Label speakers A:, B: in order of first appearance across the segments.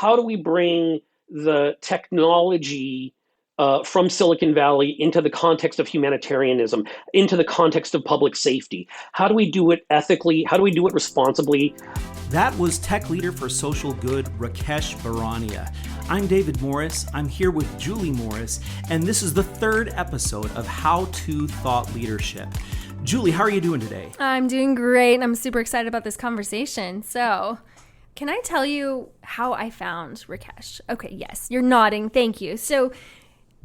A: how do we bring the technology from Silicon Valley into the context of humanitarianism, into the context of public safety? How do we do it ethically? How do we do it responsibly?
B: That was tech leader for social good, Rakesh Bharania. I'm David Morris. I'm here with Julie Morris, and this is the third episode of How to Thought Leadership. Julie, how are you doing today?
C: I'm doing great, and I'm super excited about this conversation. So, can I tell you how I found Rakesh? Okay, yes, you're nodding. Thank you. So,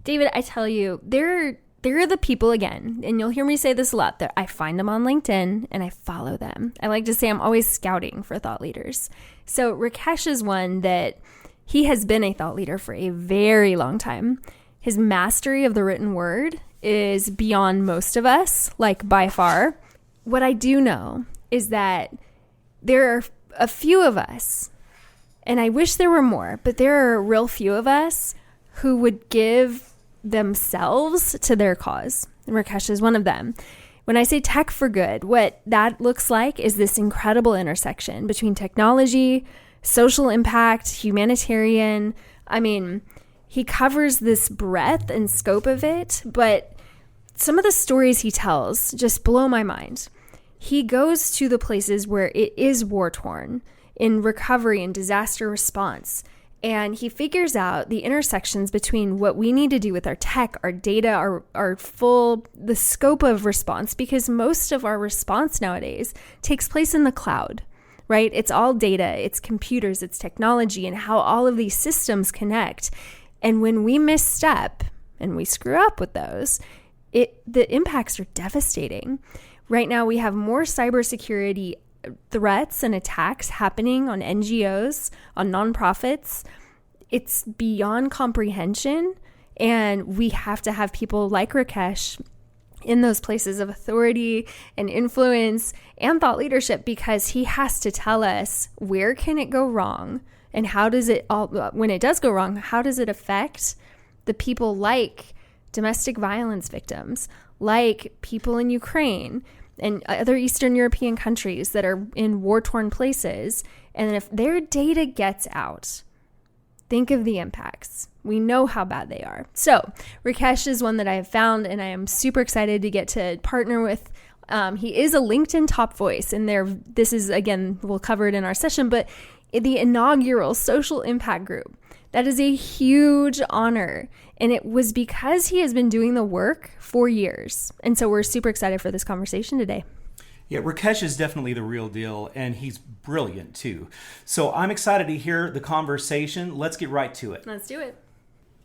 C: David, I tell you, they're the people, again, and you'll hear me say this a lot, that I find them on LinkedIn and I follow them. I like to say I'm always scouting for thought leaders. So Rakesh is one that he has been a thought leader for a very long time. His mastery of the written word is beyond most of us, like by far. What I do know is that there are a few of us, and I wish there were more, but there are a real few of us who would give themselves to their cause. Rakesh is one of them. When I say tech for good, what that looks like is this incredible intersection between technology, social impact, humanitarian. I mean, he covers this breadth and scope of it, but some of the stories he tells just blow my mind. He goes to the places where it is war-torn, in recovery and disaster response, and he figures out the intersections between what we need to do with our tech, our data, the scope of response, because most of our response nowadays takes place in the cloud, right? It's all data, it's computers, it's technology, and how all of these systems connect. And when we misstep and we screw up with those, the impacts are devastating. Right now, we have more cybersecurity threats and attacks happening on NGOs, on nonprofits. It's beyond comprehension, and we have to have people like Rakesh in those places of authority and influence and thought leadership, because he has to tell us where can it go wrong, and how does it all, when it does go wrong, how does it affect the people like domestic violence victims, like people in Ukraine and other Eastern European countries that are in war-torn places. And if their data gets out, think of the impacts. We know how bad they are. So Rakesh is one that I have found, and I am super excited to get to partner with. He is a LinkedIn top voice, and this is, again, we'll cover it in our session, but the inaugural social impact group. That is a huge honor. And it was because he has been doing the work for years. And so we're super excited for this conversation today.
B: Yeah, Rakesh is definitely the real deal, and he's brilliant too. So I'm excited to hear the conversation. Let's get right to it.
C: Let's do it.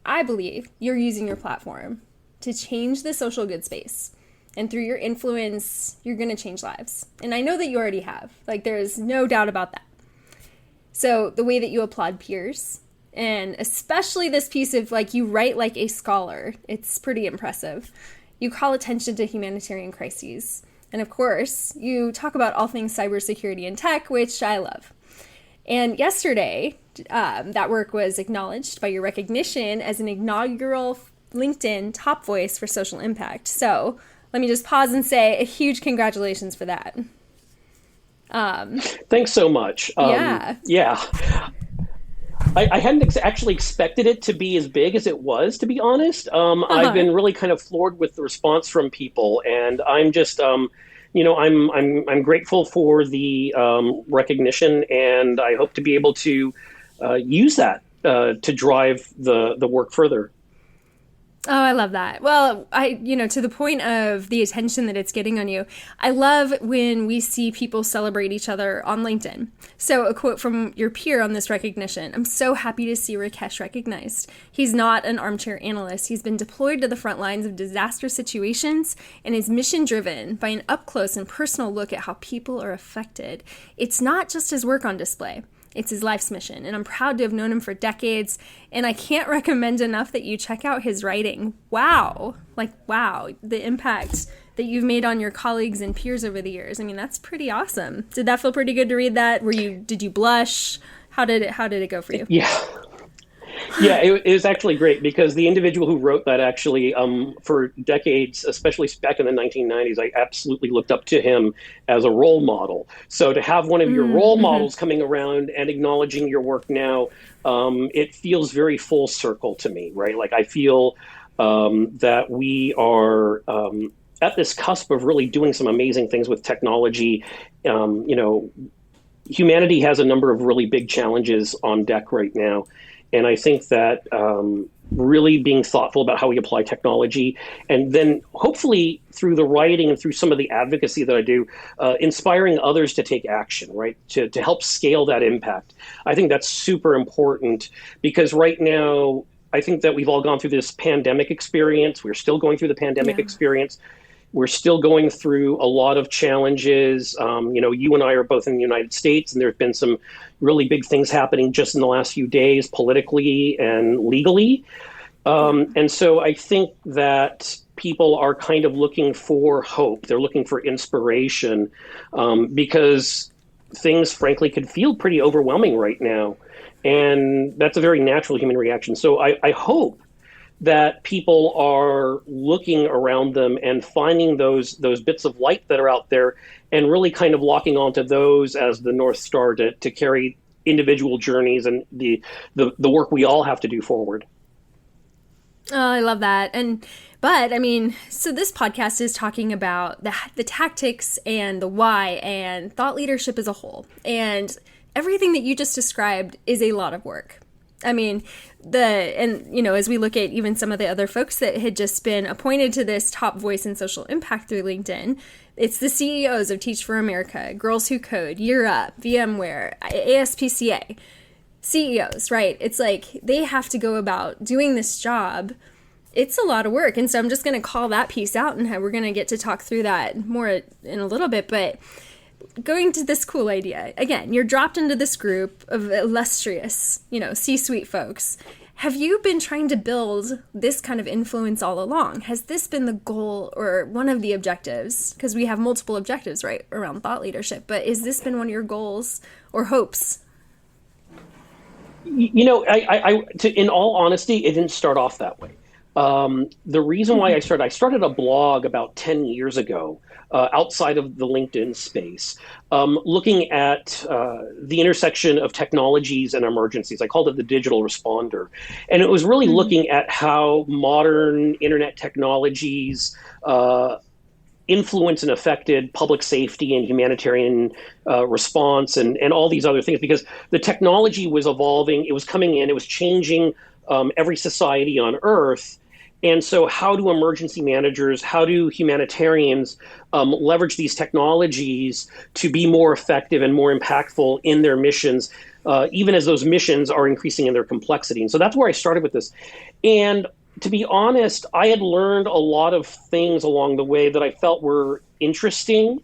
C: I believe you're using your platform to change the social good space. And through your influence, you're going to change lives. And I know that you already have. Like, there's no doubt about that. So the way that you applaud peers, and especially this piece of, like, you write like a scholar. It's pretty impressive. You call attention to humanitarian crises. And of course, you talk about all things cybersecurity and tech, which I love. And yesterday, that work was acknowledged by your recognition as an inaugural LinkedIn top voice for social impact. So let me just pause and say a huge congratulations for that.
A: Thanks so much.
C: Yeah.
A: I hadn't actually expected it to be as big as it was, to be honest. I've been really kind of floored with the response from people, and I'm just, I'm grateful for the recognition, and I hope to be able to use that to drive the work further.
C: Oh, I love that. Well, to the point of the attention that it's getting on you, I love when we see people celebrate each other on LinkedIn. So a quote from your peer on this recognition: "I'm so happy to see Rakesh recognized. He's not an armchair analyst. He's been deployed to the front lines of disaster situations and is mission driven by an up close and personal look at how people are affected. It's not just his work on display. It's his life's mission, and I'm proud to have known him for decades, and I can't recommend enough that you check out his writing." Wow. Wow, the impact that you've made on your colleagues and peers over the years. I mean, that's pretty awesome. Did that feel pretty good to read that? Did you blush? How did it go for you?
A: Yeah. Yeah, it was actually great because the individual who wrote that actually, for decades, especially back in the 1990s, I absolutely looked up to him as a role model. So to have one of your role
C: Mm-hmm.
A: models coming around and acknowledging your work now, it feels very full circle to me, right? Like I feel that we are at this cusp of really doing some amazing things with technology. You know, humanity has a number of really big challenges on deck right now. And I think that really being thoughtful about how we apply technology, and then hopefully through the writing and through some of the advocacy that I do, inspiring others to take action, right? To help scale that impact. I think that's super important because right now, I think that we've all gone through this pandemic experience. We're still going through the pandemic
C: Yeah.
A: experience. We're still going through a lot of challenges. You know, you and I are both in the United States, and there have been some really big things happening just in the last few days, politically and legally. And so I think that people are kind of looking for hope. They're looking for inspiration because things, frankly, could feel pretty overwhelming right now. And that's a very natural human reaction. So I hope that people are looking around them and finding those bits of light that are out there and really kind of locking onto those as the North Star to carry individual journeys and the work we all have to do forward.
C: Oh, I love that. But I mean, so this podcast is talking about the tactics and the why and thought leadership as a whole. And everything that you just described is a lot of work. I mean, as we look at even some of the other folks that had just been appointed to this top voice in social impact through LinkedIn, it's the CEOs of Teach for America, Girls Who Code, Year Up, VMware, ASPCA, CEOs, right? It's like they have to go about doing this job. It's a lot of work. And so I'm just going to call that piece out, and we're going to get to talk through that more in a little bit. But going to this cool idea, again, you're dropped into this group of illustrious, C-suite folks. Have you been trying to build this kind of influence all along? Has this been the goal or one of the objectives? Because we have multiple objectives, right, around thought leadership. But has this been one of your goals or hopes?
A: In all honesty, it didn't start off that way. The reason why I started a blog about 10 years ago outside of the LinkedIn space, looking at the intersection of technologies and emergencies. I called it the digital responder. And it was really looking at how modern internet technologies influence and affected public safety and humanitarian response and all these other things, because the technology was evolving, it was coming in, it was changing every society on Earth. And so how do emergency managers, how do humanitarians leverage these technologies to be more effective and more impactful in their missions, even as those missions are increasing in their complexity? And so that's where I started with this. And to be honest, I had learned a lot of things along the way that I felt were interesting.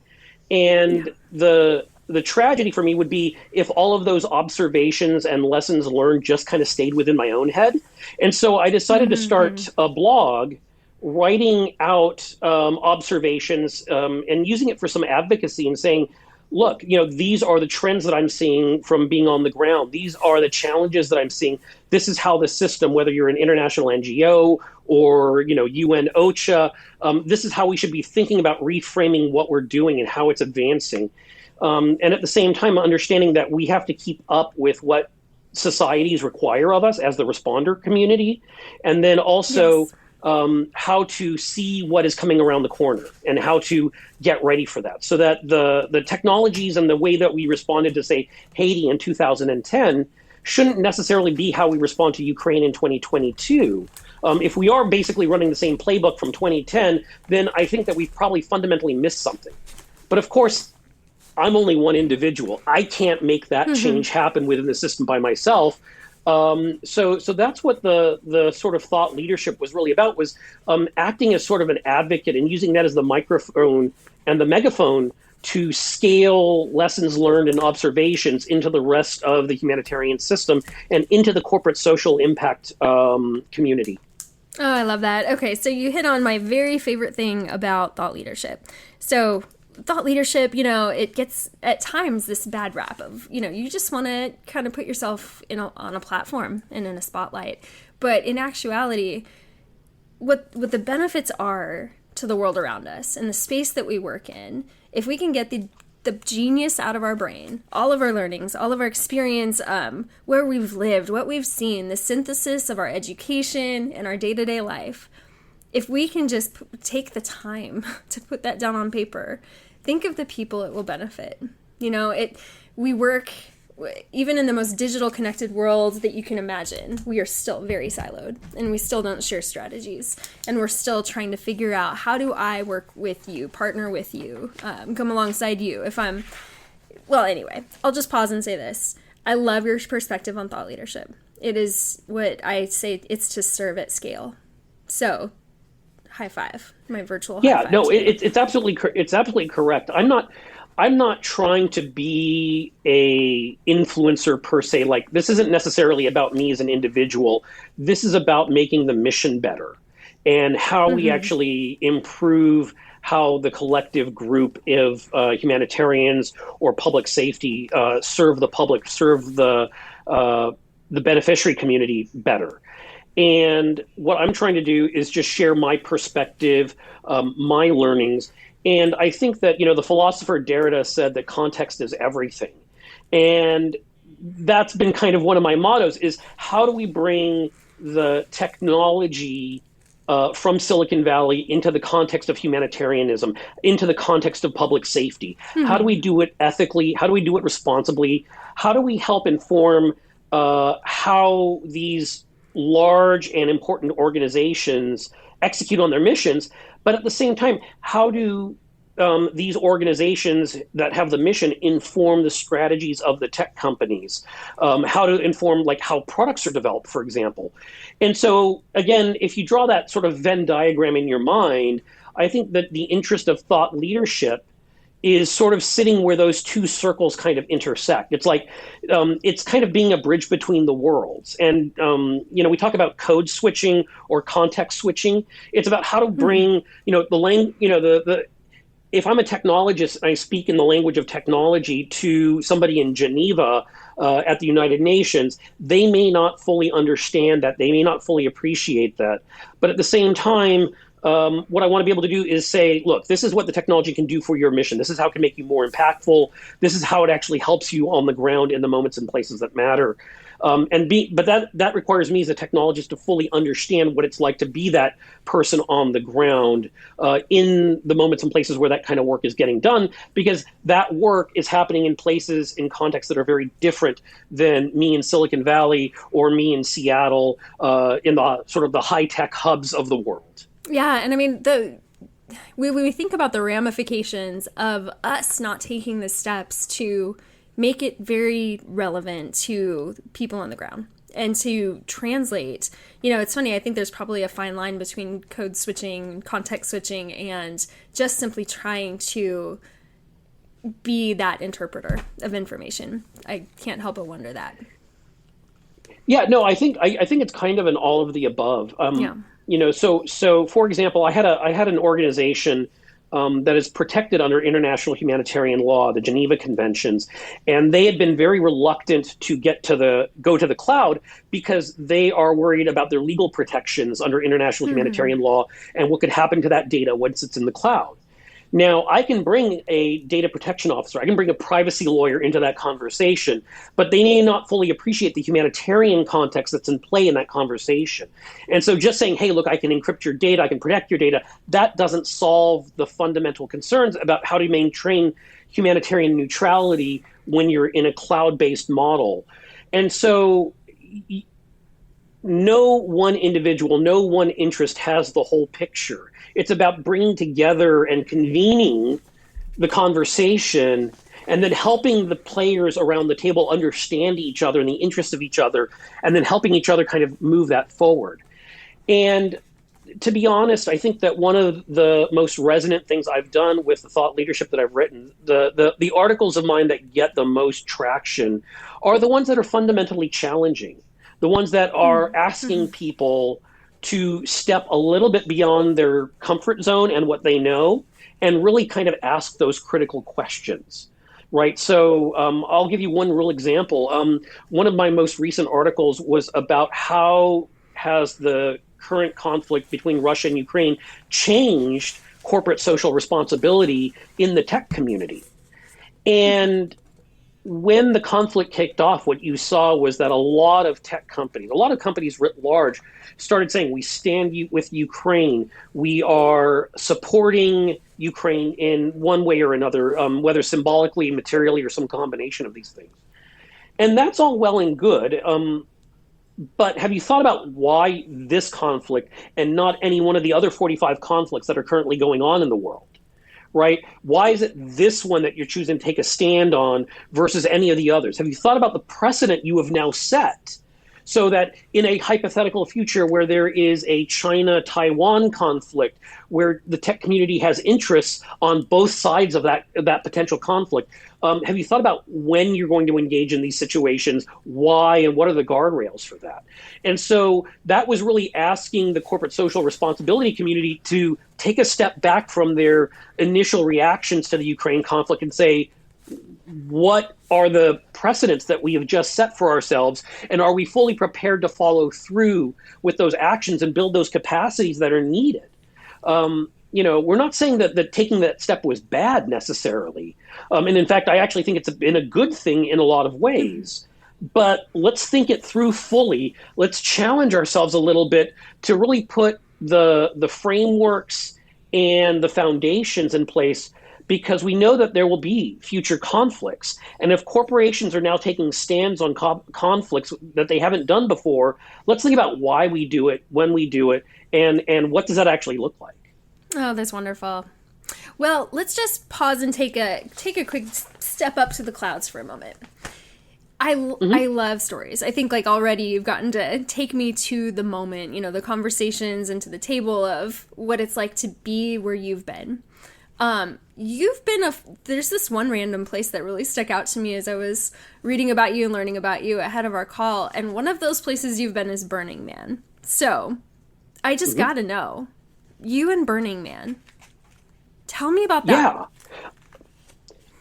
A: And the tragedy for me would be if all of those observations and lessons learned just kind of stayed within my own head. And so I decided to start a blog writing out observations and using it for some advocacy and saying, look, these are the trends that I'm seeing from being on the ground. These are the challenges that I'm seeing. This is how the system, whether you're an international NGO or, UN OCHA, this is how we should be thinking about reframing what we're doing and how it's advancing. And at the same time, understanding that we have to keep up with what societies require of us as the responder community. And then also how to see what is coming around the corner and how to get ready for that. So that the technologies and the way that we responded to, say, Haiti in 2010 shouldn't necessarily be how we respond to Ukraine in 2022. If we are basically running the same playbook from 2010, then I think that we've probably fundamentally missed something. But of course, I'm only one individual. I can't make that change happen within the system by myself. So that's what the sort of thought leadership was really about, was acting as sort of an advocate and using that as the microphone and the megaphone to scale lessons learned and observations into the rest of the humanitarian system and into the corporate social impact community.
C: Oh, I love that. Okay, so you hit on my very favorite thing about thought leadership. So thought leadership, it gets at times this bad rap of, you just want to kind of put yourself on a platform and in a spotlight. But in actuality, what the benefits are to the world around us and the space that we work in, if we can get the genius out of our brain, all of our learnings, all of our experience, where we've lived, what we've seen, the synthesis of our education and our day-to-day life, if we can just take the time to put that down on paper, think of the people it will benefit. We work, even in the most digital connected world that you can imagine, we are still very siloed and we still don't share strategies. And we're still trying to figure out, how do I work with you, partner with you, come alongside you anyway, I'll just pause and say this. I love your perspective on thought leadership. It is what I say, it's to serve at scale. So high five, my virtual high five.
A: No, it's absolutely correct. I'm not trying to be a influencer per se. Like, this isn't necessarily about me as an individual. This is about making the mission better and how we actually improve how the collective group of humanitarians or public safety serve the public, serve the beneficiary community better. And what I'm trying to do is just share my perspective, my learnings. And I think that, the philosopher Derrida said that context is everything. And that's been kind of one of my mottos, is how do we bring the technology from Silicon Valley into the context of humanitarianism, into the context of public safety? How do we do it ethically? How do we do it responsibly? How do we help inform how these large and important organizations execute on their missions? But at the same time, how do these organizations that have the mission inform the strategies of the tech companies? How to inform, like, how products are developed, for example. And so, again, if you draw that sort of Venn diagram in your mind, I think that the interest of thought leadership is sort of sitting where those two circles kind of intersect. It's like, it's kind of being a bridge between the worlds. And, we talk about code switching or context switching. It's about how to bring, if I'm a technologist and I speak in the language of technology to somebody in Geneva at the United Nations, they may not fully understand that. They may not fully appreciate that. But at the same time, what I want to be able to do is say, look, this is what the technology can do for your mission. This is how it can make you more impactful. This is how it actually helps you on the ground in the moments and places that matter. But that requires me as a technologist to fully understand what it's like to be that person on the ground in the moments and places where that kind of work is getting done, because that work is happening in places, in contexts that are very different than me in Silicon Valley or me in Seattle, in the sort of the high-tech hubs of the world.
C: Yeah, and I mean, when we think about the ramifications of us not taking the steps to make it very relevant to people on the ground and to translate, it's funny, I think there's probably a fine line between code switching, context switching, and just simply trying to be that interpreter of information. I can't help but wonder that.
A: Yeah, no, I think it's kind of an all of the above.
C: Yeah.
A: So for example, I had an organization that is protected under international humanitarian law, the Geneva Conventions, and they had been very reluctant to go to the cloud because they are worried about their legal protections under international humanitarian law and what could happen to that data once it's in the cloud. Now, I can bring a data protection officer, I can bring a privacy lawyer into that conversation, but they may not fully appreciate the humanitarian context that's in play in that conversation. And so just saying, hey, look, I can encrypt your data, I can protect your data, that doesn't solve the fundamental concerns about how to maintain humanitarian neutrality when you're in a cloud-based model. And so no one individual, no one interest has the whole picture. It's about bringing together and convening the conversation and then helping the players around the table understand each other and the interests of each other, and then helping each other kind of move that forward. And to be honest, I think that one of the most resonant things I've done with the thought leadership that I've written, the articles of mine that get the most traction are the ones that are fundamentally challenging, the ones that are asking people to step a little bit beyond their comfort zone and what they know and really kind of ask those critical questions. Right. So I'll give you one real example. One of my most recent articles was about how has the current conflict between Russia and Ukraine changed corporate social responsibility in the tech community. And when the conflict kicked off, what you saw was that a lot of tech companies, a lot of companies writ large, started saying, we stand with Ukraine. We are supporting Ukraine in one way or another, whether symbolically, materially, or some combination of these things. And that's all well and good. But have you thought about why this conflict and not any one of the other 45 conflicts that are currently going on in the world? Right? Why is it this one that you're choosing to take a stand on versus any of the others? Have you thought about the precedent you have now set so that in a hypothetical future where there is a China-Taiwan conflict, where the tech community has interests on both sides of that potential conflict, have you thought about when you're going to engage in these situations, why, and what are the guardrails for that? And so that was really asking the corporate social responsibility community to take a step back from their initial reactions to the Ukraine conflict and say, what are the precedents that we have just set for ourselves? And are we fully prepared to follow through with those actions and build those capacities that are needed? We're not saying that taking that step was bad necessarily. And in fact, I actually think it's been a good thing in a lot of ways. But let's think it through fully. Let's challenge ourselves a little bit to really put the frameworks and the foundations in place, because we know that there will be future conflicts. And if corporations are now taking stands on conflicts that they haven't done before, let's think about why we do it, when we do it, and what does that actually look like.
C: Oh, that's wonderful. Well, let's just pause and take a quick step up to the clouds for a moment. I love stories. I think already you've gotten to take me to the moment, the conversations and to the table of what it's like to be where you've been. There's this one random place that really stuck out to me as I was reading about you and learning about you ahead of our call. And one of those places you've been is Burning Man. So I just gotta know, you and Burning Man, tell me about that.
A: Yeah.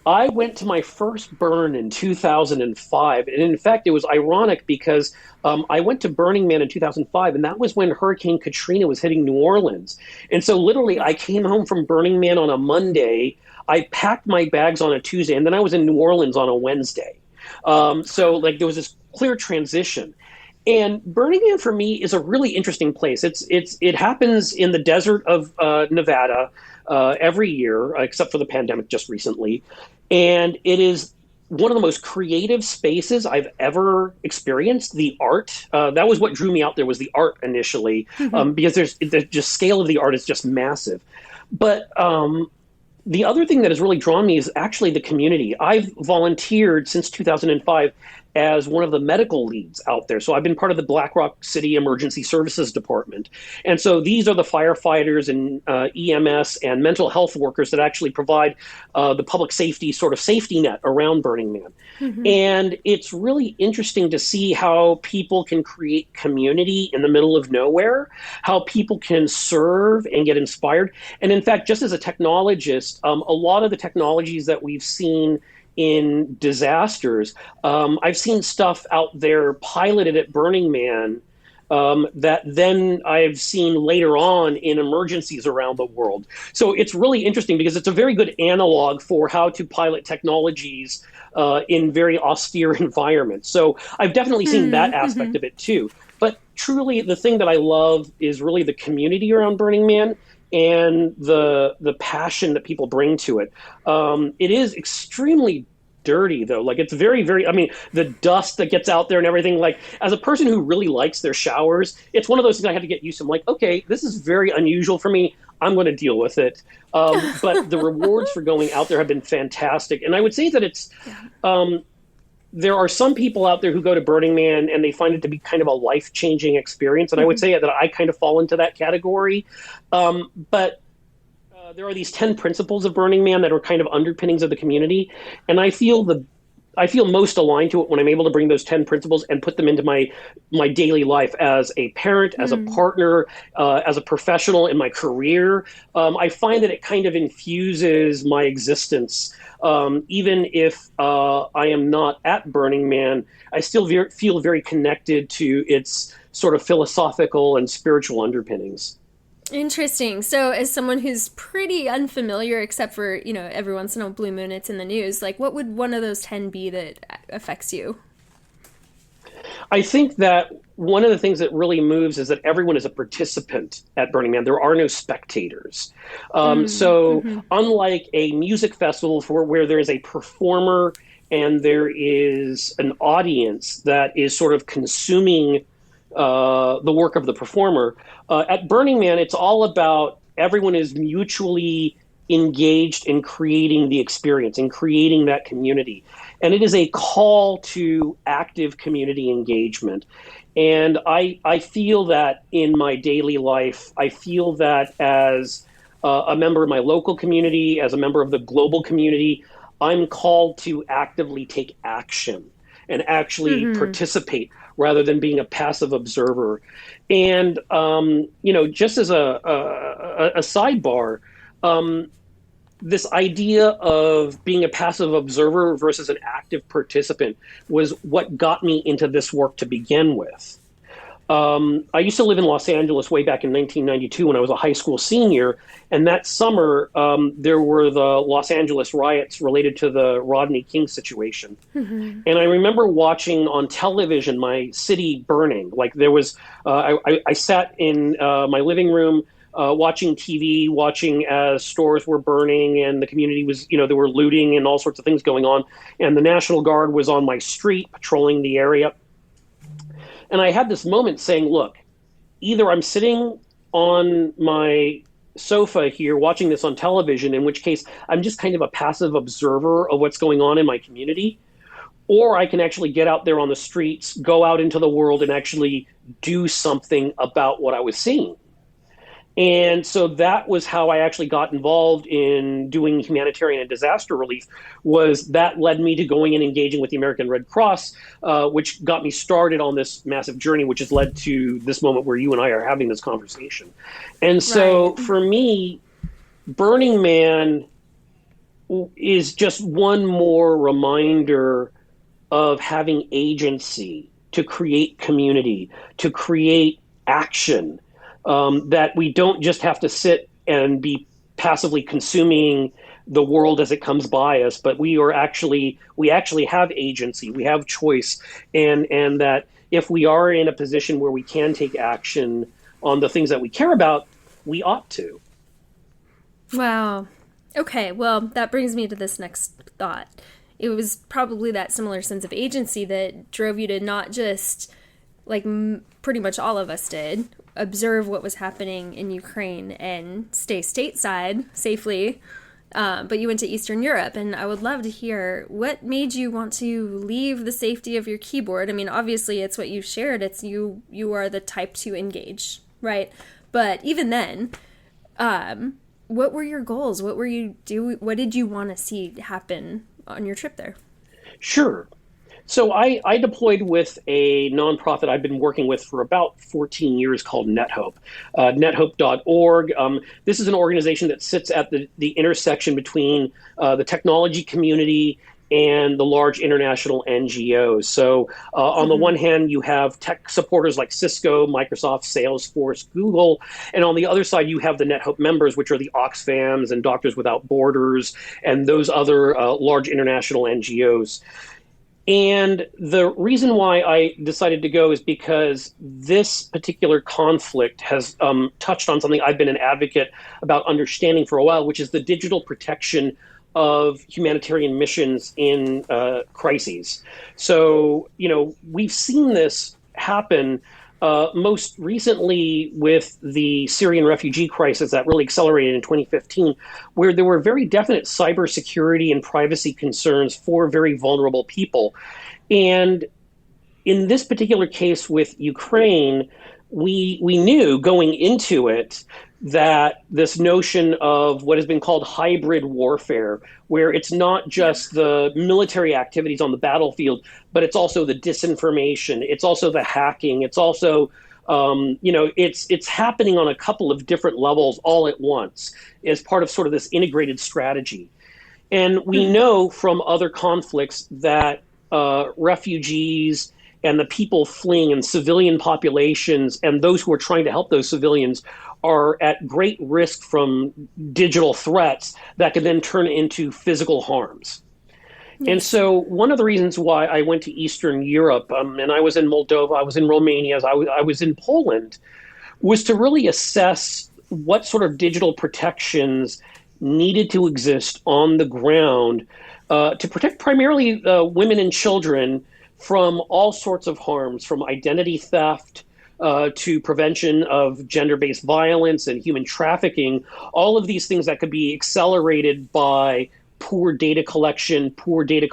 A: I went to my first burn in 2005. And in fact, it was ironic because I went to Burning Man in 2005, and that was when Hurricane Katrina was hitting New Orleans. And so literally, I came home from Burning Man on a Monday. I packed my bags on a Tuesday, and then I was in New Orleans on a Wednesday. So there was this clear transition. And Burning Man for me is a really interesting place. It happens in the desert of Nevada every year, except for the pandemic just recently. And it is one of the most creative spaces I've ever experienced. The art, that was what drew me out there, was the art initially, because the just scale of the art is just massive. But the other thing that has really drawn me is actually the community. I've volunteered since 2005 as one of the medical leads out there. So I've been part of the Black Rock City Emergency Services Department. And so these are the firefighters and EMS and mental health workers that actually provide the public safety sort of safety net around Burning Man. And it's really interesting to see how people can create community in the middle of nowhere, how people can serve and get inspired. And in fact, just as a technologist, a lot of the technologies that we've seen in disasters, I've seen stuff out there piloted at Burning Man that then I've seen later on in emergencies around the world. So it's really interesting because it's a very good analog for how to pilot technologies in very austere environments. So I've definitely seen that aspect of it too. But truly, the thing that I love is really the community around Burning Man and the passion that people bring to it. It is extremely dirty, though. It's very, very, the dust that gets out there and everything, as a person who really likes their showers, it's one of those things I had to get used to. I'm okay, this is very unusual for me. I'm going to deal with it. But the rewards for going out there have been fantastic. And I would say that it's, there are some people out there who go to Burning Man and they find it to be kind of a life-changing experience. And I would say that I kind of fall into that category. But there are these 10 principles of Burning Man that are kind of underpinnings of the community. And I feel I feel most aligned to it when I'm able to bring those 10 principles and put them into my daily life as a parent, as a partner, as a professional in my career. I find that it kind of infuses my existence. Even if I am not at Burning Man, I still feel very connected to its sort of philosophical and spiritual underpinnings.
C: Interesting. So, as someone who's pretty unfamiliar, except for, every once in a blue moon it's in the news, like what would one of those 10 be that affects you?
A: I think that one of the things that really moves is that everyone is a participant at Burning Man. There are no spectators. Unlike a music festival where there is a performer and there is an audience that is sort of consuming the work of the performer, at Burning Man, it's all about everyone is mutually engaged in creating the experience, in creating that community. And it is a call to active community engagement. And I feel that in my daily life. I feel that as a member of my local community, as a member of the global community, I'm called to actively take action and actually participate rather than being a passive observer. And, just as a sidebar, this idea of being a passive observer versus an active participant was what got me into this work to begin with. I used to live in Los Angeles way back in 1992 when I was a high school senior. And that summer, there were the Los Angeles riots related to the Rodney King situation. And I remember watching on television my city burning. Like there was, I sat in my living room watching TV, watching as stores were burning and the community was, there were looting and all sorts of things going on. And the National Guard was on my street patrolling the area. And I had this moment saying, look, either I'm sitting on my sofa here watching this on television, in which case I'm just kind of a passive observer of what's going on in my community, or I can actually get out there on the streets, go out into the world and actually do something about what I was seeing. And so that was how I actually got involved in doing humanitarian and disaster relief. Was that led me to going and engaging with the American Red Cross, which got me started on this massive journey, which has led to this moment where you and I are having this conversation. And so for me, Burning Man is just one more reminder of having agency to create community, to create action. That we don't just have to sit and be passively consuming the world as it comes by us, but we actually have agency, we have choice, and that if we are in a position where we can take action on the things that we care about, we ought to.
C: Wow. Okay, well, that brings me to this next thought. It was probably that similar sense of agency that drove you to not just, like pretty much all of us did, observe what was happening in Ukraine and stay stateside safely, but you went to Eastern Europe, and I would love to hear what made you want to leave the safety of your keyboard. I mean, obviously it's what you shared, it's you are the type to engage, right? But even then, what were your goals? What did you want to see happen on your trip there?
A: Sure. So I deployed with a nonprofit I've been working with for about 14 years called NetHope, nethope.org. This is an organization that sits at the intersection between the technology community and the large international NGOs. So on the one hand, you have tech supporters like Cisco, Microsoft, Salesforce, Google. And on the other side, you have the NetHope members, which are the Oxfams and Doctors Without Borders and those other large international NGOs. And the reason why I decided to go is because this particular conflict has touched on something I've been an advocate about understanding for a while, which is the digital protection of humanitarian missions in crises. So, we've seen this happen most recently with the Syrian refugee crisis that really accelerated in 2015, where there were very definite cybersecurity and privacy concerns for very vulnerable people. And in this particular case with Ukraine, we knew going into it that this notion of what has been called hybrid warfare, where it's not just the military activities on the battlefield, but it's also the disinformation, it's also the hacking, it's also it's happening on a couple of different levels all at once as part of sort of this integrated strategy. And we know from other conflicts that refugees and the people fleeing and civilian populations and those who are trying to help those civilians are at great risk from digital threats that can then turn into physical harms. Yes. And so one of the reasons why I went to Eastern Europe, and I was in Moldova, I was in Romania, I was in Poland, was to really assess what sort of digital protections needed to exist on the ground to protect primarily women and children from all sorts of harms, from identity theft to prevention of gender-based violence and human trafficking, all of these things that could be accelerated by poor data collection, poor data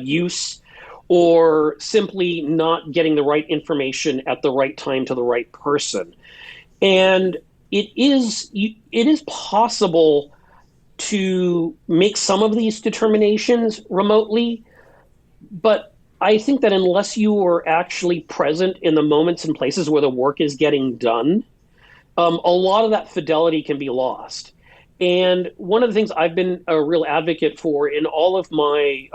A: use, or simply not getting the right information at the right time to the right person. And it is possible to make some of these determinations remotely, but I think that unless you are actually present in the moments and places where the work is getting done, a lot of that fidelity can be lost. And one of the things I've been a real advocate for in all of my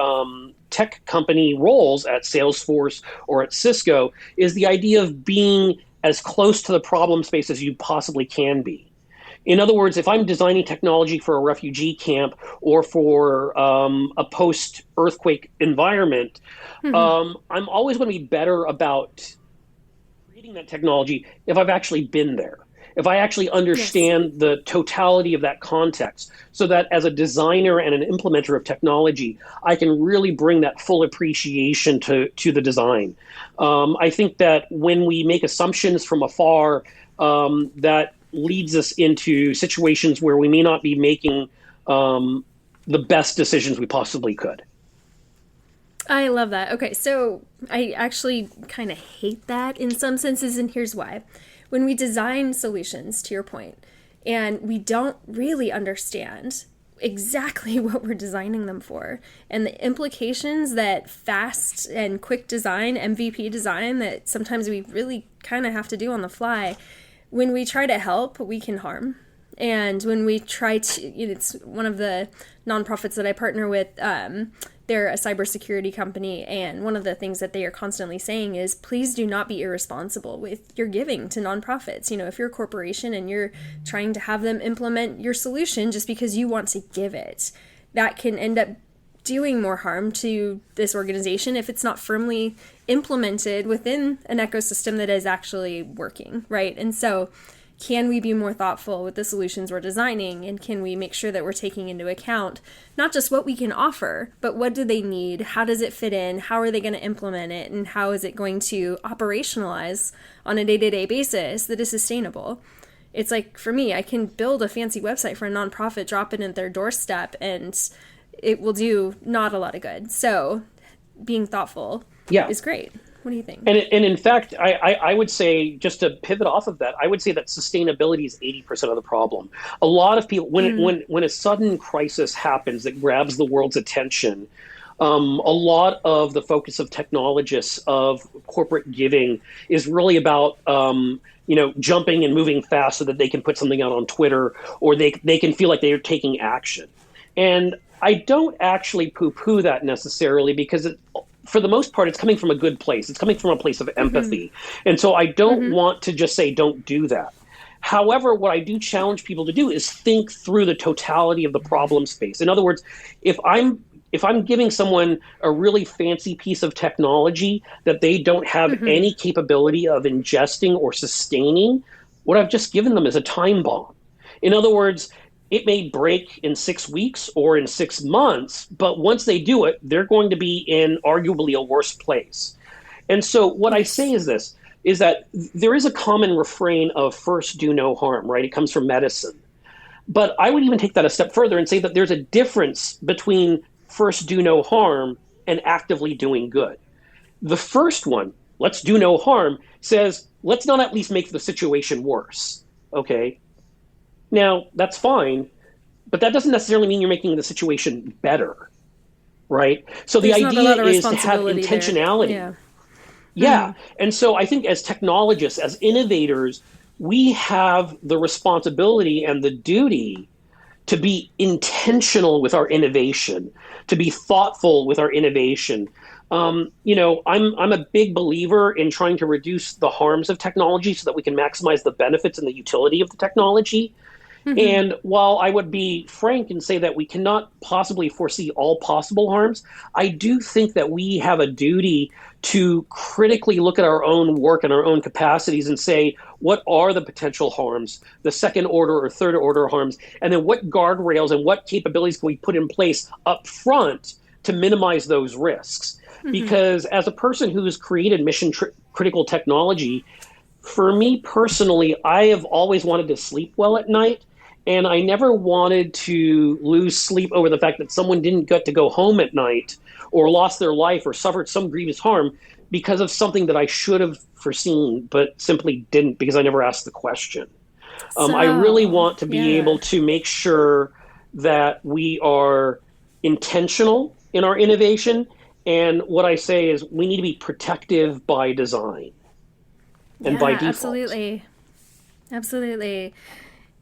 A: tech company roles at Salesforce or at Cisco is the idea of being as close to the problem space as you possibly can be. In other words, if I'm designing technology for a refugee camp or for a post-earthquake environment, I'm always going to be better about creating that technology if I've actually been there, if I actually understand the totality of that context, so that as a designer and an implementer of technology, I can really bring that full appreciation to the design. I think that when we make assumptions from afar, that leads us into situations where we may not be making the best decisions we possibly could.
C: I love that. Okay, so I actually kind of hate that in some senses, and here's why. When we design solutions, to your point, and we don't really understand exactly what we're designing them for, and the implications that fast and quick design, MVP design, that sometimes we really kind of have to do on the fly, when we try to help, we can harm. And when we try to, it's one of the nonprofits that I partner with, they're a cybersecurity company, and one of the things that they are constantly saying is, please do not be irresponsible with your giving to nonprofits. If you're a corporation and you're trying to have them implement your solution just because you want to give it, that can end up doing more harm to this organization if it's not firmly implemented within an ecosystem that is actually working, right? And so can we be more thoughtful with the solutions we're designing, and can we make sure that we're taking into account not just what we can offer, but what do they need, how does it fit in, how are they going to implement it, and how is it going to operationalize on a day-to-day basis that is sustainable? It's like, for me, I can build a fancy website for a nonprofit, drop it at their doorstep, and it will do not a lot of good. So being thoughtful is great. What do you think?
A: And in fact, I would say, just to pivot off of that, I would say that sustainability is 80% of the problem. A lot of people, when a sudden crisis happens that grabs the world's attention, a lot of the focus of technologists, of corporate giving, is really about jumping and moving fast so that they can put something out on Twitter, or they can feel like they are taking action. And I don't actually poo-poo that necessarily, because for the most part, it's coming from a good place. It's coming from a place of empathy. And so I don't want to just say, don't do that. However, what I do challenge people to do is think through the totality of the problem space. In other words, if I'm giving someone a really fancy piece of technology that they don't have any capability of ingesting or sustaining, what I've just given them is a time bomb. In other words, it may break in 6 weeks or in 6 months, but once they do it, they're going to be in arguably a worse place. And so what I say is this, is that there is a common refrain of first do no harm, right? It comes from medicine. But I would even take that a step further and say that there's a difference between first do no harm and actively doing good. The first one, let's do no harm, says, let's not at least make the situation worse, okay? Now, that's fine, but that doesn't necessarily mean you're making the situation better, right? So the
C: There's not a
A: idea
C: lot of
A: is to have
C: responsibility there.
A: intentionality.
C: Yeah.
A: Yeah. And so I think as technologists, as innovators, we have the responsibility and the duty to be intentional with our innovation, to be thoughtful with our innovation. I'm a big believer in trying to reduce the harms of technology so that we can maximize the benefits and the utility of the technology. And while I would be frank and say that we cannot possibly foresee all possible harms, I do think that we have a duty to critically look at our own work and our own capacities and say, what are the potential harms, the second order or third order harms, and then what guardrails and what capabilities can we put in place up front to minimize those risks? Because as a person who's created critical technology, for me personally, I have always wanted to sleep well at night. And I never wanted to lose sleep over the fact that someone didn't get to go home at night or lost their life or suffered some grievous harm because of something that I should have foreseen, but simply didn't because I never asked the question. I really
C: So,
A: want to be
C: yeah.
A: able to make sure that we are intentional in our innovation. And what I say is we need to be protective by design and by
C: Yeah,
A: default.
C: absolutely. Absolutely.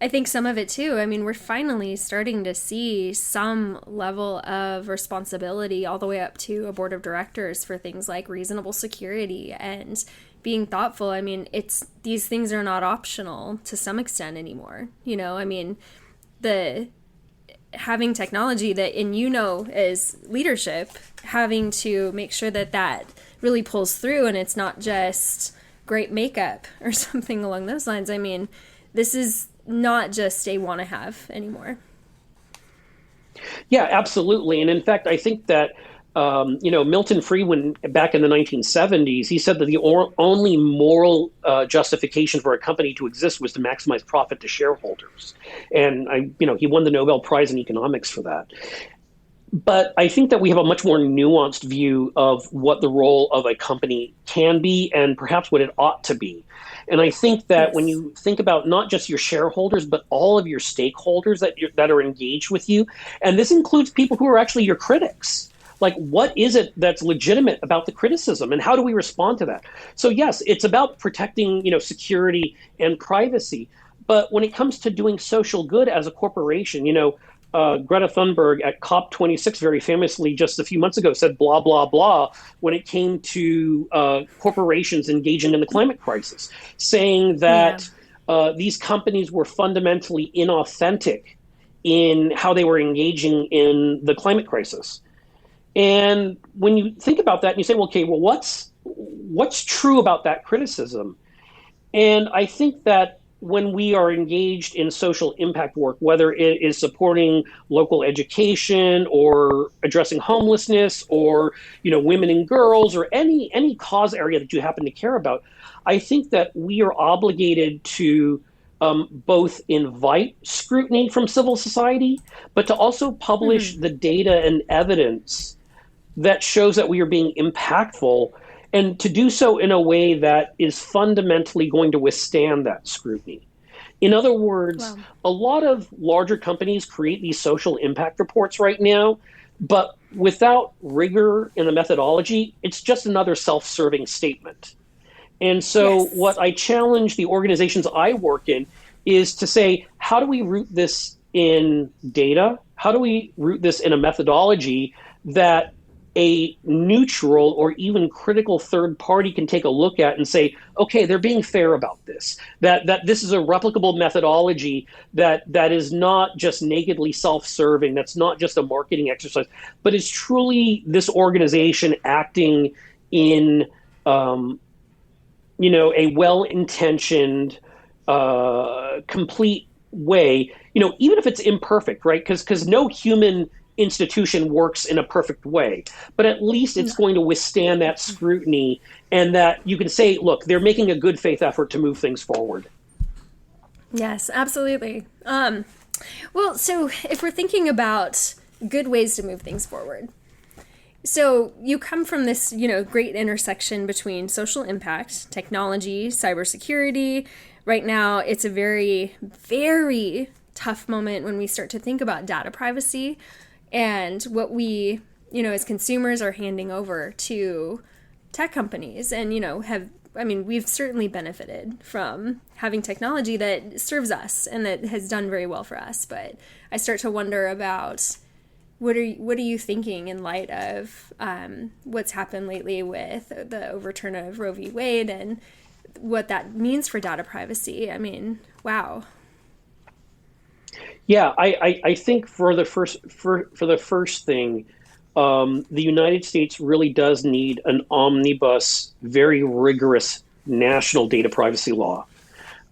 C: I think some of it too. I mean, we're finally starting to see some level of responsibility all the way up to a board of directors for things like reasonable security and being thoughtful. I mean, it's these things are not optional to some extent anymore. I mean, the having technology that, and as leadership, having to make sure that that really pulls through and it's not just great makeup or something along those lines. I mean, this is not just a want to have anymore.
A: Yeah, absolutely. And in fact, I think that Milton Friedman back in the 1970s, he said that the only moral justification for a company to exist was to maximize profit to shareholders. And he won the Nobel Prize in economics for that. But I think that we have a much more nuanced view of what the role of a company can be and perhaps what it ought to be. And I think that when
C: Yes.
A: you think about not just your shareholders, but all of your stakeholders that are engaged with you, and this includes people who are actually your critics. Like, what is it that's legitimate about the criticism, and how do we respond to that? So, yes, it's about protecting, security and privacy. But when it comes to doing social good as a corporation, Greta Thunberg at COP26 very famously just a few months ago said blah, blah, blah when it came to corporations engaging in the climate crisis, saying
C: Yeah.
A: that these companies were fundamentally inauthentic in how they were engaging in the climate crisis. And when you think about that and you say, well, okay, well, what's true about that criticism? And I think that when we are engaged in social impact work, whether it is supporting local education or addressing homelessness or women and girls or any cause area that you happen to care about, I think that we are obligated to both invite scrutiny from civil society, but to also publish the data and evidence that shows that we are being impactful and to do so in a way that is fundamentally going to withstand that scrutiny. In other words,
C: Wow.
A: a lot of larger companies create these social impact reports right now, but without rigor in the methodology, it's just another self-serving statement. And so
C: Yes.
A: what I challenge the organizations I work in is to say, how do we root this in data? How do we root this in a methodology that a neutral or even critical third party can take a look at and say, okay, they're being fair about this, that this is a replicable methodology that is not just nakedly self-serving, that's not just a marketing exercise, but is truly this organization acting in a well-intentioned, complete way, even if it's imperfect, right? Because no human institution works in a perfect way, but at least it's going to withstand that scrutiny and that you can say, look, they're making a good faith effort to move things forward.
C: Yes, absolutely. Well, so if we're thinking about good ways to move things forward, so you come from this, great intersection between social impact, technology, cybersecurity. Right now, it's a very, very tough moment when we start to think about data privacy and what we, as consumers are handing over to tech companies. And, we've certainly benefited from having technology that serves us and that has done very well for us. But I start to wonder about what are you thinking in light of what's happened lately with the overturn of Roe v. Wade and what that means for data privacy? I mean, wow.
A: Yeah, I think for the first thing, the United States really does need an omnibus, very rigorous national data privacy law.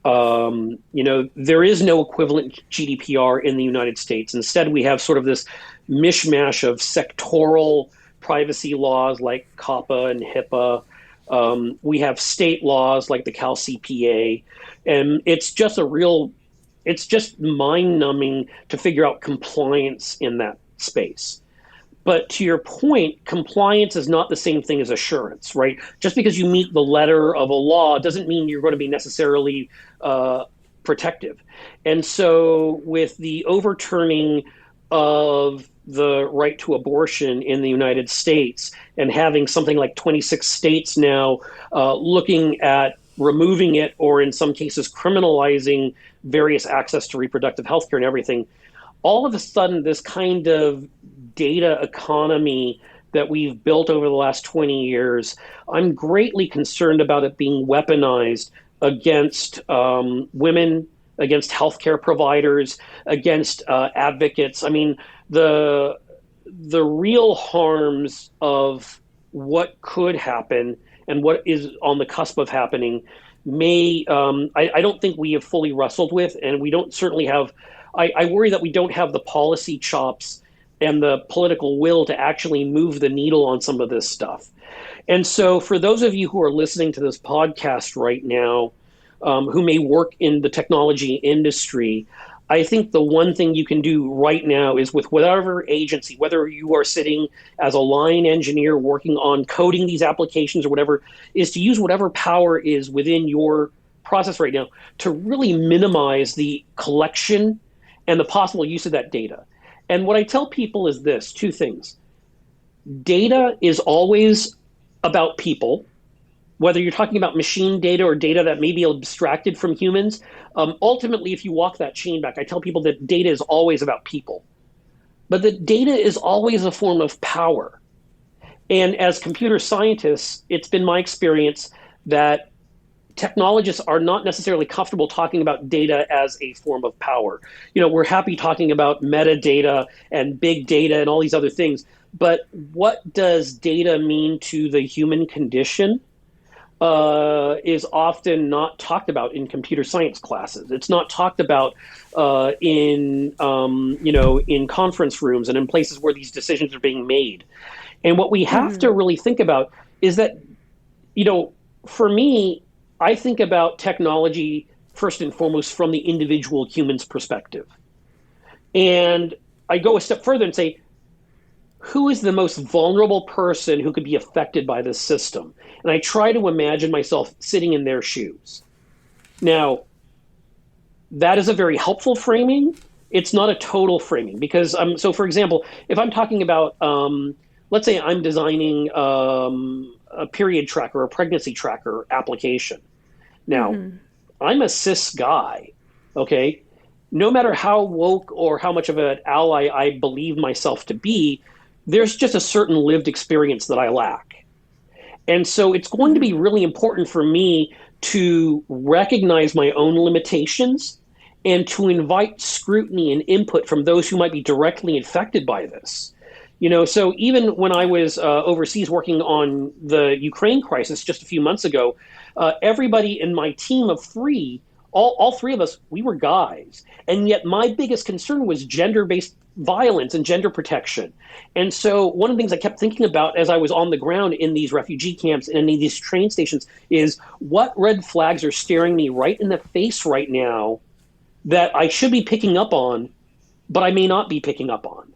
A: There is no equivalent GDPR in the United States. Instead, we have sort of this mishmash of sectoral privacy laws like COPPA and HIPAA. We have state laws like the Cal CPA, and it's just mind-numbing to figure out compliance in that space. But to your point, compliance is not the same thing as assurance, right? Just because you meet the letter of a law doesn't mean you're going to be necessarily protective. And so with the overturning of the right to abortion in the United States and having something like 26 states now looking at removing it, or in some cases criminalizing various access to reproductive health care and everything, all of a sudden this kind of data economy that we've built over the last 20 years, I'm greatly concerned about it being weaponized against women, against healthcare providers, against advocates. I mean, the real harms of what could happen and what is on the cusp of happening I don't think we have fully wrestled with, and we don't certainly have, I worry that we don't have the policy chops and the political will to actually move the needle on some of this stuff. And so for those of you who are listening to this podcast right now, who may work in the technology industry, I think the one thing you can do right now is with whatever agency, whether you are sitting as a line engineer working on coding these applications or whatever, is to use whatever power is within your process right now to really minimize the collection and the possible use of that data. And what I tell people is this, two things. Data is always about people, whether you're talking about machine data or data that may be abstracted from humans. Ultimately, if you walk that chain back, I tell people that data is always about people. But the data is always a form of power. And as computer scientists, it's been my experience that technologists are not necessarily comfortable talking about data as a form of power. We're happy talking about metadata and big data and all these other things. But what does data mean to the human condition? Is often not talked about in computer science classes. It's not talked about in conference rooms and in places where these decisions are being made. And what we have to really think about is that, for me, I think about technology first and foremost from the individual human's perspective. And I go a step further and say, who is the most vulnerable person who could be affected by this system? And I try to imagine myself sitting in their shoes. Now, that is a very helpful framing. It's not a total framing because, so for example, if I'm talking about, let's say I'm designing a period tracker, a pregnancy tracker application. Now, I'm a cis guy, okay? No matter how woke or how much of an ally I believe myself to be, there's just a certain lived experience that I lack. And so it's going to be really important for me to recognize my own limitations and to invite scrutiny and input from those who might be directly affected by this. So even when I was overseas working on the Ukraine crisis just a few months ago, everybody in my team of three, all three of us, we were guys. And yet my biggest concern was gender-based violence and gender protection. And so one of the things I kept thinking about as I was on the ground in these refugee camps and in these train stations is what red flags are staring me right in the face right now that I should be picking up on, but I may not be picking up on,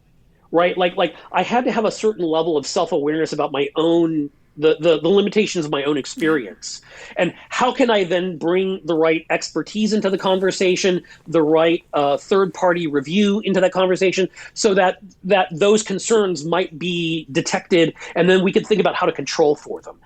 A: right? Like I had to have a certain level of self-awareness about my own the limitations of my own experience. And how can I then bring the right expertise into the conversation, the right third party review into that conversation, so that those concerns might be detected, and then we can think about how to control for them.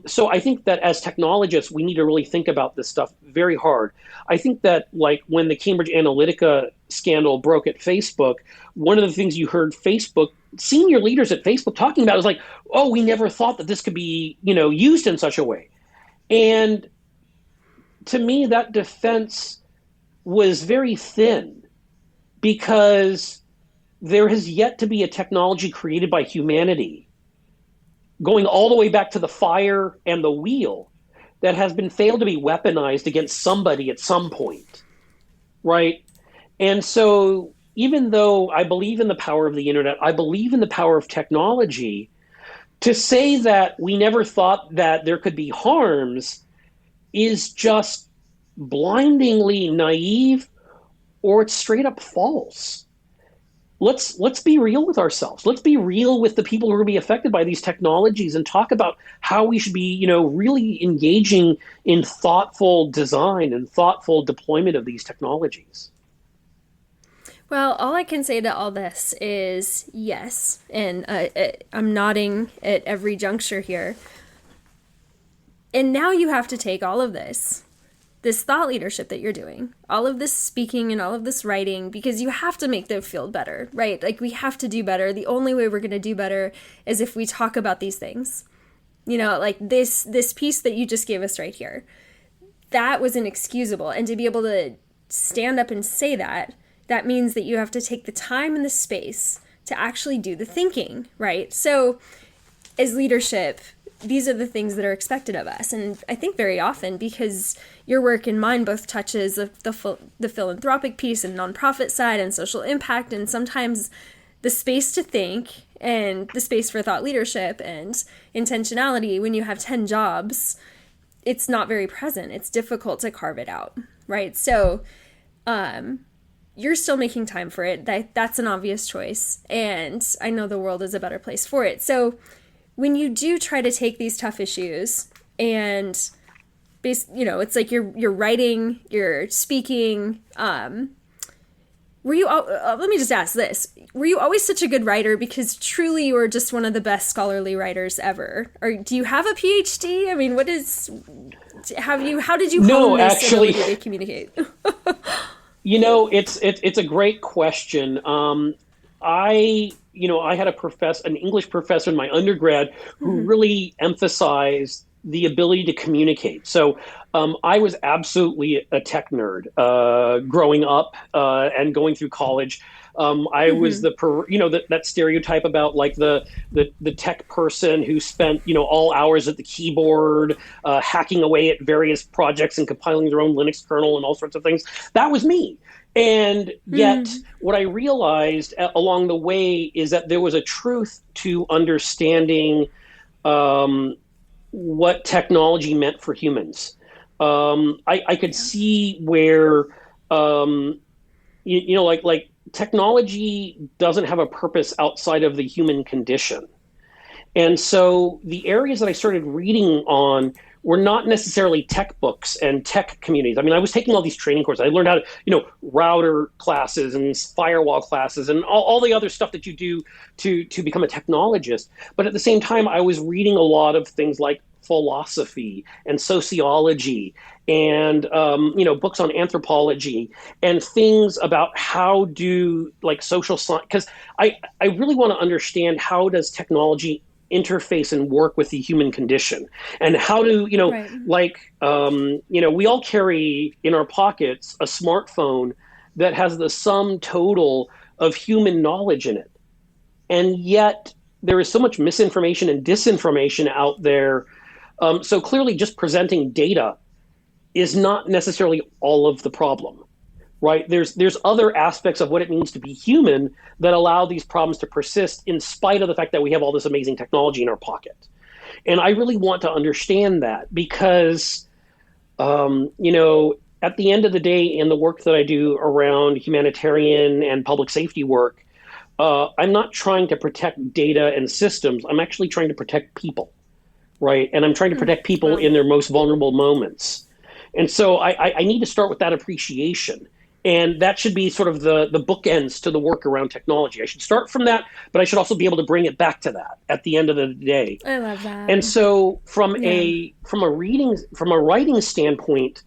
A: So I think that as technologists, we need to really think about this stuff very hard. I think that, like, when the Cambridge Analytica scandal broke at Facebook, one of the things you heard Facebook, senior leaders at Facebook talking about is like, oh, we never thought that this could be, used in such a way. And to me, that defense was very thin, because there has yet to be a technology created by humanity, going all the way back to the fire and the wheel, that has been failed to be weaponized against somebody at some point, right? And so even though I believe in the power of the internet, I believe in the power of technology, to say that we never thought that there could be harms is just blindingly naive, or it's straight up false. Let's be real with ourselves. Let's be real with the people who are going to be affected by these technologies, and talk about how we should be, really engaging in thoughtful design and thoughtful deployment of these technologies.
C: Well, all I can say to all this is yes, and I'm nodding at every juncture here. And now you have to take all of this thought leadership that you're doing, all of this speaking and all of this writing, because you have to make the field better, right? Like, we have to do better. The only way we're going to do better is if we talk about these things. Like this piece that you just gave us right here, that was inexcusable. And to be able to stand up and say that means that you have to take the time and the space to actually do the thinking, right? So as leadership, these are the things that are expected of us. And I think very often, because your work and mine both touches the philanthropic piece and nonprofit side and social impact, and sometimes the space to think and the space for thought leadership and intentionality, when you have 10 jobs, it's not very present. It's difficult to carve it out, right? So you're still making time for it. That's an obvious choice. And I know the world is a better place for it. So when you do try to take these tough issues and, it's like you're writing, you're speaking. Were you? Let me just ask this: were you always such a good writer? Because truly, you were just one of the best scholarly writers ever. Or do you have a PhD? I mean, what is? How did you hone this ability to communicate?
A: It's a great question. I had an English professor in my undergrad who really emphasized the ability to communicate. So I was absolutely a tech nerd growing up and going through college. I was that stereotype about like the tech person who spent all hours at the keyboard hacking away at various projects and compiling their own Linux kernel and all sorts of things. That was me. And yet what I realized along the way is that there was a truth to understanding what technology meant for humans. I could see where, like technology doesn't have a purpose outside of the human condition. And so the areas that I started reading on were not necessarily tech books and tech communities. I mean, I was taking all these training courses. I learned how to, router classes and firewall classes and all the other stuff that you do to become a technologist. But at the same time, I was reading a lot of things like philosophy and sociology and, books on anthropology and things about how do like social science, because I really want to understand how does technology interface and work with the human condition, and how do we all carry in our pockets a smartphone that has the sum total of human knowledge in it, and yet there is so much misinformation and disinformation out there. So clearly just presenting data is not necessarily all of the problem. Right? There's other aspects of what it means to be human that allow these problems to persist in spite of the fact that we have all this amazing technology in our pocket. And I really want to understand that because, at the end of the day, in the work that I do around humanitarian and public safety work, I'm not trying to protect data and systems. I'm actually trying to protect people. right? And I'm trying to protect people
C: Wow.
A: in their most vulnerable moments. And so I need to start with that appreciation. And that should be sort of the bookends to the work around technology. I should start from that, but I should also be able to bring it back to that at the end of the day.
C: I love that.
A: And so
C: Yeah.
A: from a writing standpoint,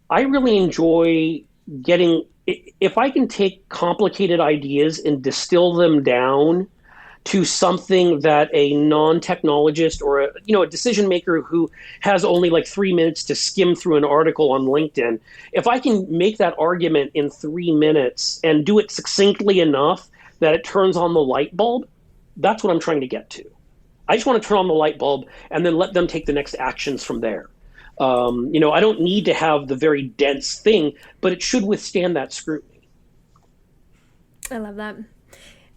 A: I really enjoy getting, if I can take complicated ideas and distill them down to something that a non-technologist or a decision maker who has only like 3 minutes to skim through an article on LinkedIn, if I can make that argument in 3 minutes and do it succinctly enough that it turns on the light bulb, that's what I'm trying to get to. I just want to turn on the light bulb and then let them take the next actions from there. I don't need to have the very dense thing, but it should withstand that scrutiny.
C: I love that.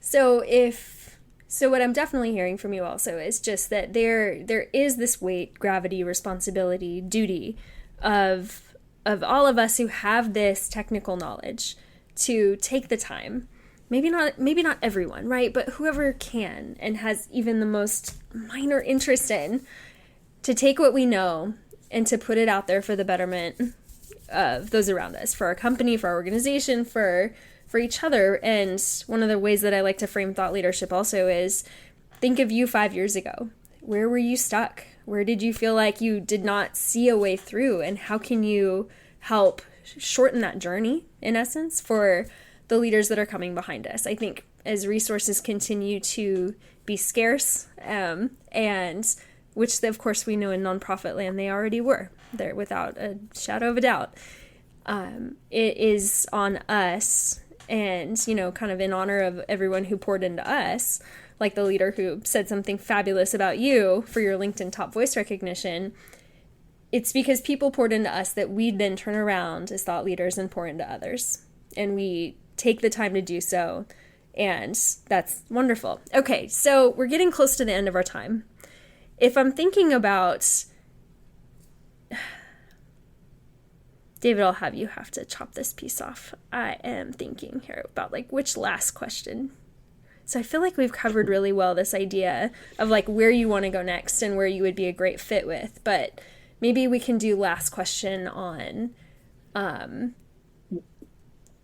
C: So what I'm definitely hearing from you also is just that there is this weight, gravity, responsibility, duty of all of us who have this technical knowledge to take the time. Maybe not everyone, right? But whoever can and has even the most minor interest in, to take what we know and to put it out there for the betterment of those around us, for our company, for our organization, for each other. And one of the ways that I like to frame thought leadership also is, think of you 5 years ago. Where were you stuck? Where did you feel like you did not see a way through? And how can you help shorten that journey, in essence, for the leaders that are coming behind us? I think as resources continue to be scarce, and which of course we know in nonprofit land they already were, there without a shadow of a doubt, it is on us, and kind of in honor of everyone who poured into us, like the leader who said something fabulous about you for your LinkedIn top voice recognition. It's because people poured into us that we then turn around as thought leaders and pour into others, and we take the time to do so, and that's wonderful. Okay, so we're getting close to the end of our time. If I'm thinking about, David, I'll have to chop this piece off. I am thinking here about which last question. So I feel like we've covered really well this idea of where you want to go next and where you would be a great fit with, but maybe we can do last question on,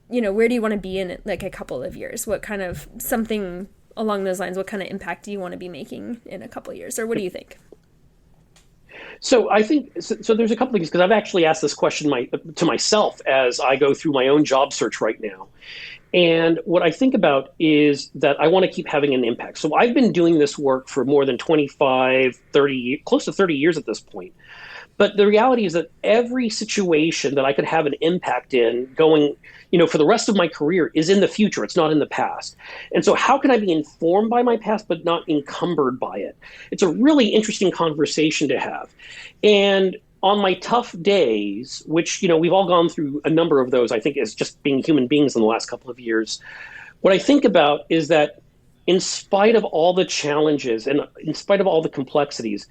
C: where do you want to be in a couple of years? What kind of something along those lines, what kind of impact do you want to be making in a couple of years? Or what do you think?
A: So I think so. There's a couple of things, because I've actually asked this question to myself as I go through my own job search right now. And what I think about is that I want to keep having an impact. So I've been doing this work for more than 25, 30, close to 30 years at this point. But the reality is that every situation that I could have an impact in going, for the rest of my career is in the future. It's not in the past. And so how can I be informed by my past but not encumbered by it? It's a really interesting conversation to have. And on my tough days, which, we've all gone through a number of those, I think, as just being human beings in the last couple of years, what I think about is that in spite of all the challenges and in spite of all the complexities,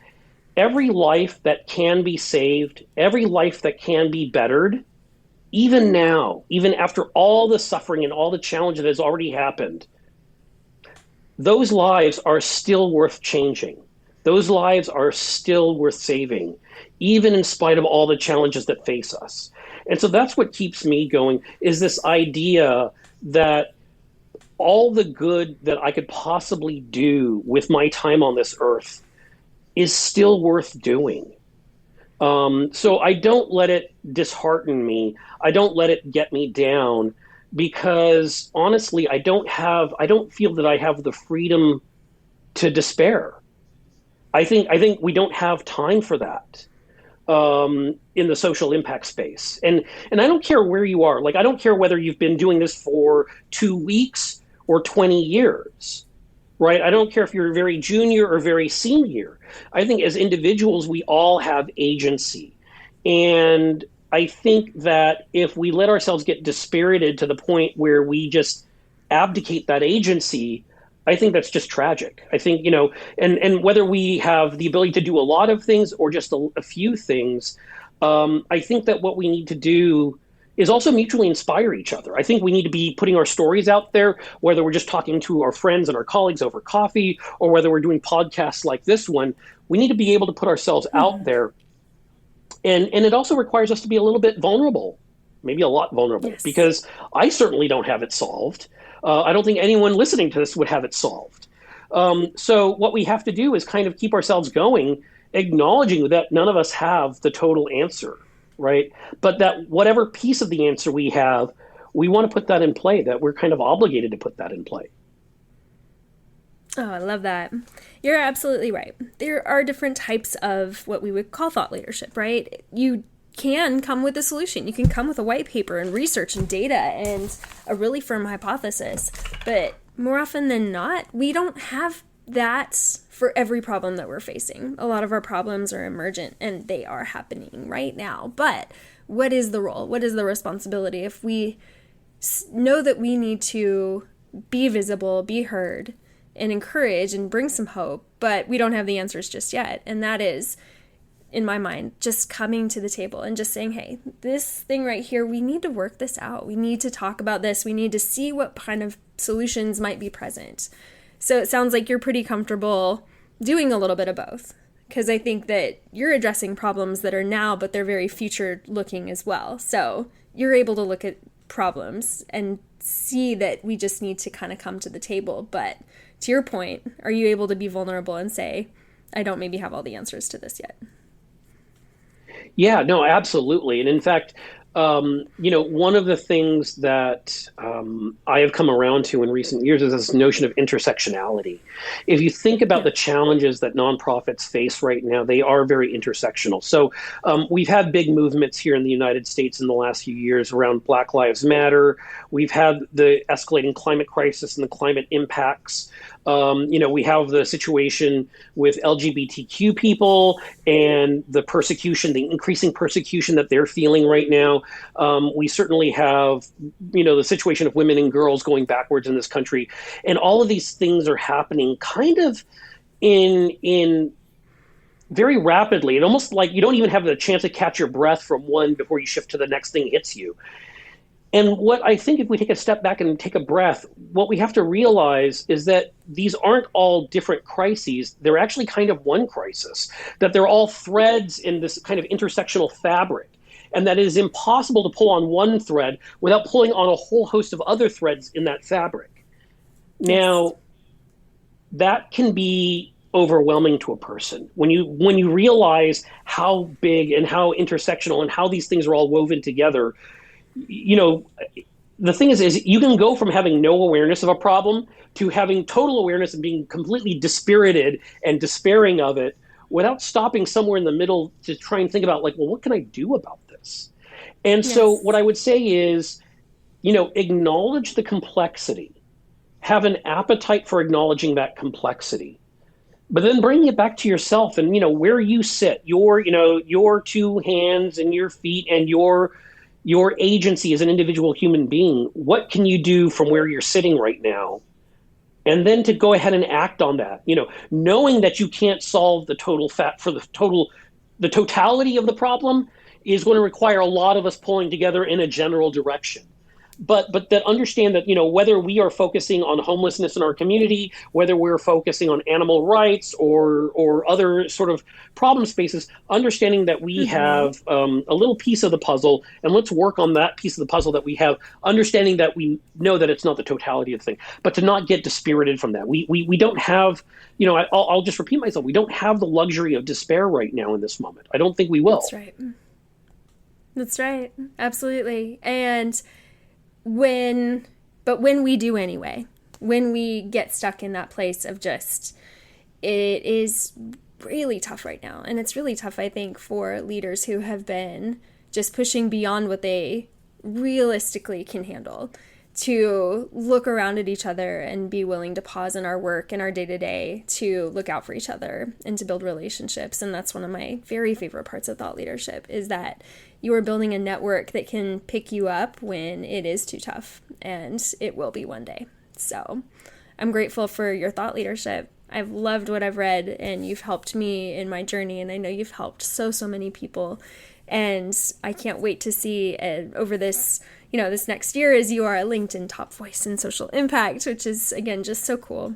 A: every life that can be saved, every life that can be bettered, even now, even after all the suffering and all the challenge that has already happened, those lives are still worth changing. Those lives are still worth saving, even in spite of all the challenges that face us. And so that's what keeps me going, is this idea that all the good that I could possibly do with my time on this earth is still worth doing. So I don't let it dishearten me. I don't let it get me down, because honestly, I don't feel that I have the freedom to despair. I think we don't have time for that in the social impact space. And I don't care where you are. I don't care whether you've been doing this for 2 weeks or 20 years. Right? I don't care if you're very junior or very senior. I think as individuals, we all have agency. And I think that if we let ourselves get dispirited to the point where we just abdicate that agency, I think that's just tragic. I think, and whether we have the ability to do a lot of things or just a few things, I think that what we need to do is also mutually inspire each other. I think we need to be putting our stories out there, whether we're just talking to our friends and our colleagues over coffee, or whether we're doing podcasts like this one. We need to be able to put ourselves out there. And it also requires us to be a little bit vulnerable, maybe a lot vulnerable,
C: Yes.
A: because I certainly don't have it solved. I don't think anyone listening to this would have it solved. So what we have to do is kind of keep ourselves going, acknowledging that none of us have the total answer, right? But that whatever piece of the answer we have, we want to put that in play, that we're kind of obligated to put that in play.
C: Oh, I love that. You're absolutely right. There are different types of what we would call thought leadership, right? You can come with a solution. You can come with a white paper and research and data and a really firm hypothesis. But more often than not, we don't have that for every problem that we're facing. A lot of our problems are emergent and they are happening right now. But what is the role? What is the responsibility if we know that we need to be visible, be heard, and encourage and bring some hope, but we don't have the answers just yet? And that is, in my mind, just coming to the table and just saying, hey, this thing right here, we need to work this out. We need to talk about this. We need to see what kind of solutions might be present. So it sounds like you're pretty comfortable doing a little bit of both, because I think that you're addressing problems that are now, but they're very future looking as well. So you're able to look at problems and see that we just need to kind of come to the table. But to your point, are you able to be vulnerable and say, I don't maybe have all the answers to this yet?
A: Yeah, no, absolutely. And in fact, one of the things that I have come around to in recent years is this notion of intersectionality. If you think about the challenges that nonprofits face right now, they are very intersectional. So we've had big movements here in the United States in the last few years around Black Lives Matter. We've had the escalating climate crisis and the climate impacts. We have the situation with LGBTQ people and the persecution, the increasing persecution that they're feeling right now. We certainly have, the situation of women and girls going backwards in this country. And all of these things are happening kind of in very rapidly. And almost like you don't even have the chance to catch your breath from one before you shift to the next thing hits you. And what I think, if we take a step back and take a breath, what we have to realize is that these aren't all different crises. They're actually kind of one crisis, that they're all threads in this kind of intersectional fabric, and that it is impossible to pull on one thread without pulling on a whole host of other threads in that fabric. Now, that can be overwhelming to a person when you realize how big and how intersectional and how these things are all woven together. The thing is you can go from having no awareness of a problem to having total awareness and being completely dispirited and despairing of it without stopping somewhere in the middle to try and think about, well, what can I do about this? And so what I would say is, acknowledge the complexity, have an appetite for acknowledging that complexity, but then bring it back to yourself and, where you sit, your two hands and your feet and your agency as an individual human being. What can you do from where you're sitting right now? And then to go ahead and act on that, knowing that you can't solve the the totality of the problem is going to require a lot of us pulling together in a general direction. But that understand that, whether we are focusing on homelessness in our community, whether we're focusing on animal rights or other sort of problem spaces, understanding that we have a little piece of the puzzle, and let's work on that piece of the puzzle that we have, understanding that we know that it's not the totality of the thing, but to not get dispirited from that. We don't have, I'll just repeat myself, we don't have the luxury of despair right now in this moment. I don't think we will.
C: That's right. Absolutely. And when we do anyway, when we get stuck in that place of just, it is really tough right now. And it's really tough, I think, for leaders who have been just pushing beyond what they realistically can handle, to look around at each other and be willing to pause in our work and our day-to-day to look out for each other and to build relationships. And that's one of my very favorite parts of thought leadership, is that you are building a network that can pick you up when it is too tough, and it will be one day. So I'm grateful for your thought leadership. I've loved what I've read, and you've helped me in my journey, and I know you've helped so many people. And I can't wait to see over this, this next year as you are a LinkedIn top voice in social impact, which is, again, just so cool.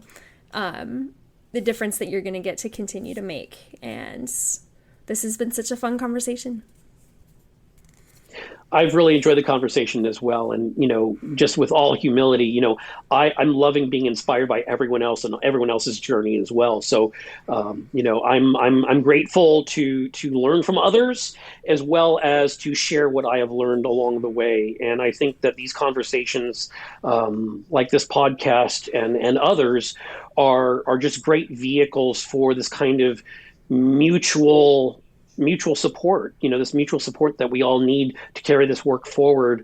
C: The difference that you're going to get to continue to make. And this has been such a fun conversation.
A: I've really enjoyed the conversation as well. And, just with all humility, I'm loving being inspired by everyone else and everyone else's journey as well. So, I'm grateful to learn from others as well as to share what I have learned along the way. And I think that these conversations, like this podcast and others are just great vehicles for this kind of mutual support, this mutual support that we all need to carry this work forward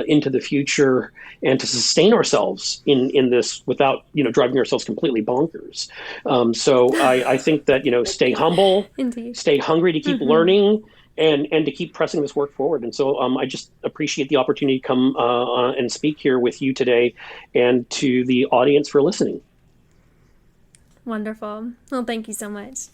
A: into the future and to sustain ourselves in this without, driving ourselves completely bonkers. So I think that, stay humble,
C: Indeed.
A: Stay hungry to keep learning and to keep pressing this work forward. And so I just appreciate the opportunity to come and speak here with you today and to the audience for listening.
C: Wonderful. Well, thank you so much.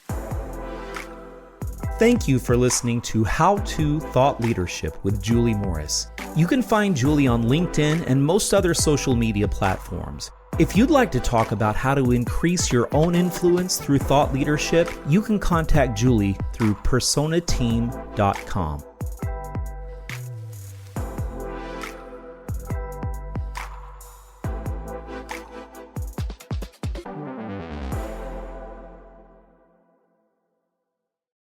B: Thank you for listening to How to Thought Leadership with Julie Morris. You can find Julie on LinkedIn and most other social media platforms. If you'd like to talk about how to increase your own influence through thought leadership, you can contact Julie through personateam.com.